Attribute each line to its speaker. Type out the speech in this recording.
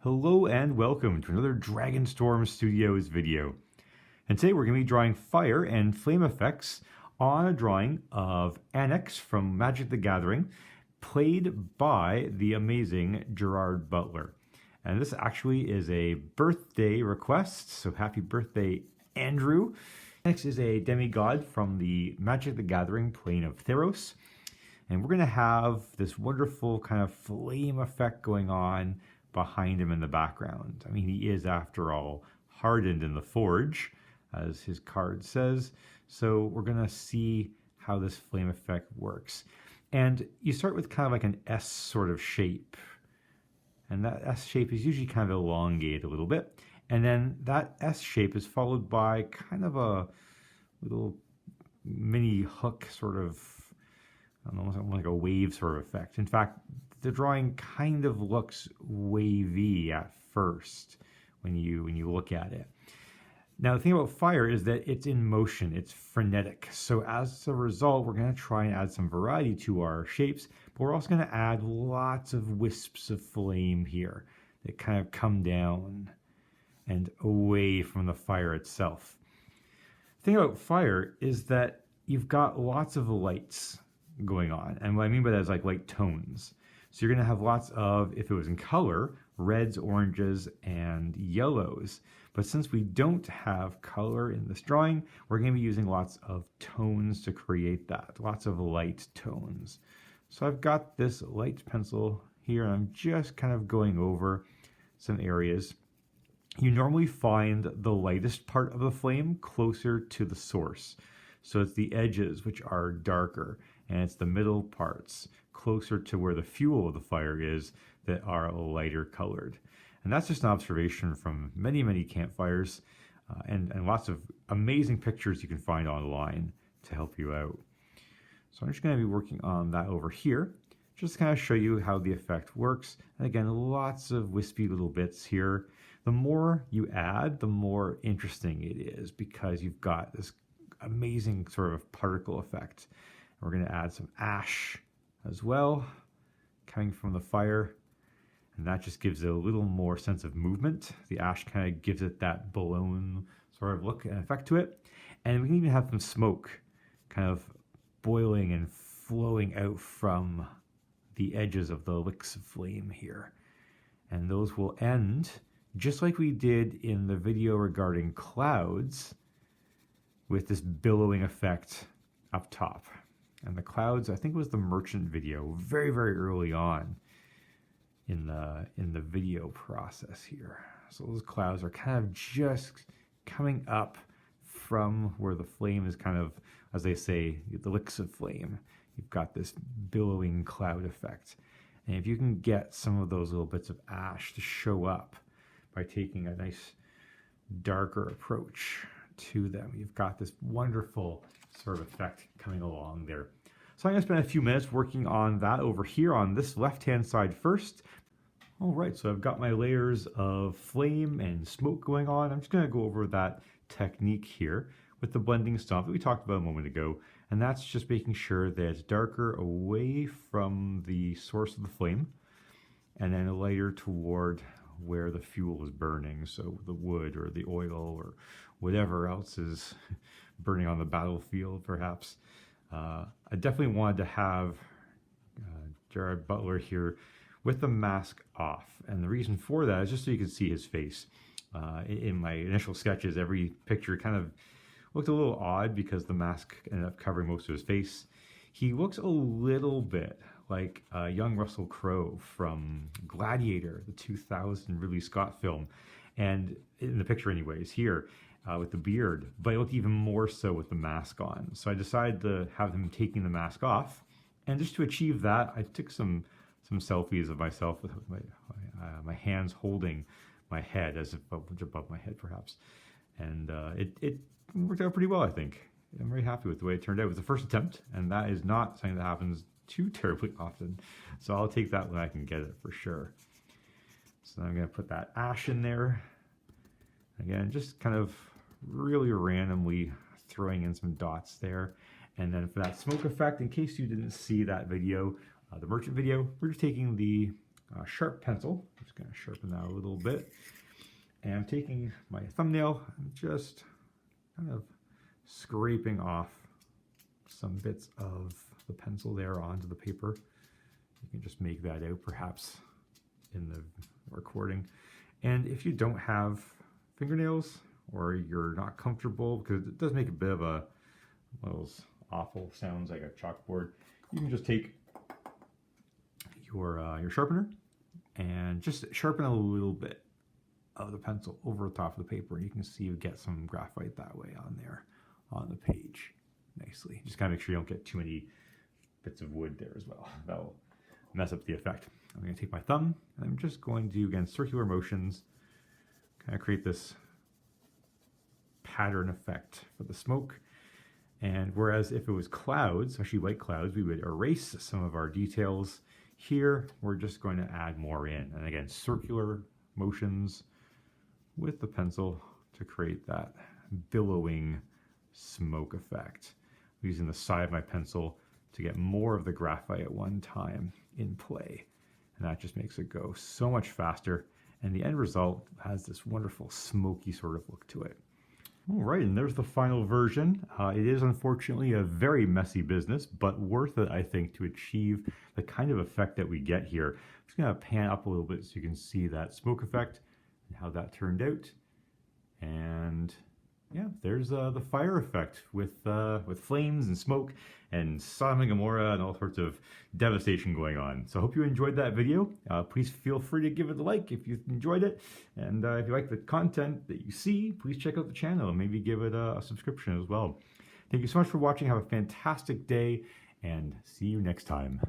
Speaker 1: Hello and welcome to another Dragonstorm Studios video. And today we're going to be drawing fire and flame effects on a drawing of Anax from Magic the Gathering, played by the amazing Gerard Butler. And this actually is a birthday request, so happy birthday, Andrew. Anax is a demigod from the Magic the Gathering plane of Theros. And we're going to have this wonderful kind of flame effect going on behind him in the background. I mean, he is, after all, hardened in the forge, as his card says. So we're going to see how this flame effect works. And you start with kind of like an S sort of shape. And that S shape is usually kind of elongated a little bit. And then that S shape is followed by kind of a little mini hook sort of, I don't know, like a wave sort of effect. In fact, the drawing kind of looks wavy at first when you look at it. Now, the thing about fire is that it's in motion, it's frenetic. So as a result, we're going to try and add some variety to our shapes, but we're also going to add lots of wisps of flame here that kind of come down and away from the fire itself. The thing about fire is that you've got lots of lights going on. And what I mean by that is like light tones. So you're going to have lots of, if it was in color, reds, oranges, and yellows. But since we don't have color in this drawing, we're going to be using lots of tones to create that, lots of light tones. So I've got this light pencil here, and I'm just kind of going over some areas. You normally find the lightest part of the flame closer to the source. So it's the edges, which are darker, and it's the middle parts closer to where the fuel of the fire is that are lighter colored. And that's just an observation from many, many campfires and lots of amazing pictures you can find online to help you out. So I'm just going to be working on that over here, just to kind of show you how the effect works. And again, lots of wispy little bits here. The more you add, the more interesting it is, because you've got this amazing sort of particle effect. We're going to add some ash as well, coming from the fire, and that just gives it a little more sense of movement. The ash kind of gives it that balloon sort of look and effect to it. And we can even have some smoke kind of boiling and flowing out from the edges of the licks of flame here. And those will end just like we did in the video regarding clouds, with this billowing effect up top. And the clouds, I think it was the merchant video, very, very early on in the video process here. So those clouds are kind of just coming up from where the flame is kind of, as they say, the licks of flame. You've got this billowing cloud effect. And if you can get some of those little bits of ash to show up by taking a nice darker approach to them, you've got this wonderful sort of effect coming along there. So I'm going to spend a few minutes working on that over here on this left-hand side first. All right, so I've got my layers of flame and smoke going on. I'm just going to go over that technique here with the blending stomp that we talked about a moment ago. And that's just making sure that it's darker away from the source of the flame, and then lighter toward where the fuel is burning, so the wood or the oil or whatever else is burning on the battlefield, perhaps. I definitely wanted to have Gerard Butler here with the mask off, and the reason for that is just so you can see his face. In my initial sketches, every picture kind of looked a little odd because the mask ended up covering most of his face. He looks a little bit like young Russell Crowe from Gladiator, the 2000 Ridley Scott film, and in the picture anyways, here with the beard, but it looked even more so with the mask on. So I decided to have him taking the mask off, and just to achieve that, I took some selfies of myself with my hands holding my head as if above my head perhaps, and it worked out pretty well, I think. I'm very happy with the way it turned out. It was the first attempt, and that is not something that happens too terribly often. So I'll take that when I can get it for sure. So I'm going to put that ash in there. Again, just kind of really randomly throwing in some dots there. And then for that smoke effect, in case you didn't see that video, the merchant video, we're just taking the sharp pencil. I'm just going to sharpen that a little bit. And I'm taking my thumbnail and just kind of scraping off some bits of the pencil there onto the paper. You can just make that out perhaps in the recording. And if you don't have fingernails or you're not comfortable, because it does make a bit of one of those awful sounds like a chalkboard, you can just take your sharpener and just sharpen a little bit of the pencil over the top of the paper, and you can see you get some graphite that way on there on the page nicely. Just kind of make sure you don't get too many bits of wood there as well. That'll mess up the effect. I'm going to take my thumb and I'm just going to do, again, circular motions, kind of create this pattern effect for the smoke. And whereas if it was clouds, especially white clouds, we would erase some of our details. Here, we're just going to add more in. And again, circular motions with the pencil to create that billowing smoke effect. I'm using the side of my pencil to get more of the graphite at one time in play. And that just makes it go so much faster. And the end result has this wonderful smoky sort of look to it. All right, and there's the final version. It is unfortunately a very messy business, but worth it, I think, to achieve the kind of effect that we get here. I'm just gonna pan up a little bit so you can see that smoke effect and how that turned out. And yeah, there's the fire effect with flames and smoke and Sodom and Gomorrah and all sorts of devastation going on. So I hope you enjoyed that video. Please feel free to give it a like if you enjoyed it. And if you like the content that you see, please check out the channel and maybe give it a subscription as well. Thank you so much for watching. Have a fantastic day and see you next time.